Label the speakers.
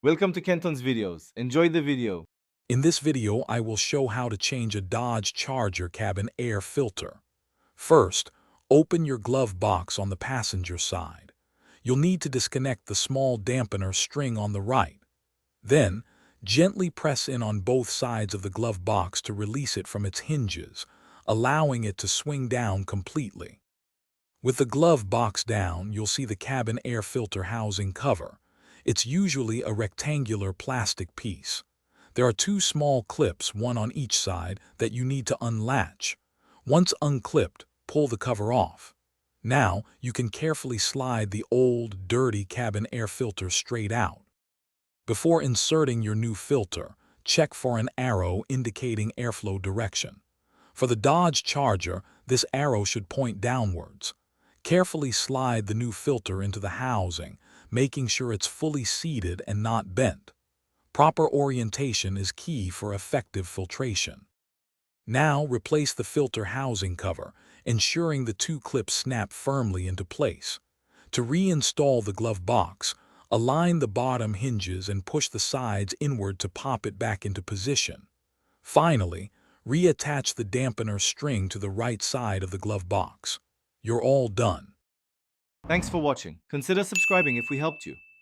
Speaker 1: Welcome to Kenton's videos. Enjoy the video.
Speaker 2: In this video, I will show how to change a Dodge Charger cabin air filter. First, open your glove box on the passenger side. You'll need to disconnect the small dampener string on the right. Then, gently press in on both sides of the glove box to release it from its hinges, allowing it to swing down completely. With the glove box down, you'll see the cabin air filter housing cover. It's usually a rectangular plastic piece. There are two small clips, one on each side, that you need to unlatch. Once unclipped, pull the cover off. Now, you can carefully slide the old, dirty cabin air filter straight out. Before inserting your new filter, check for an arrow indicating airflow direction. For the Dodge Charger, this arrow should point downwards. Carefully slide the new filter into the housing, making sure it's fully seated and not bent. Proper orientation is key for effective filtration. Now replace the filter housing cover, ensuring the two clips snap firmly into place. To reinstall the glove box, align the bottom hinges and push the sides inward to pop it back into position. Finally, reattach the dampener string to the right side of the glove box. You're all done.
Speaker 1: Thanks for watching. Consider subscribing if we helped you.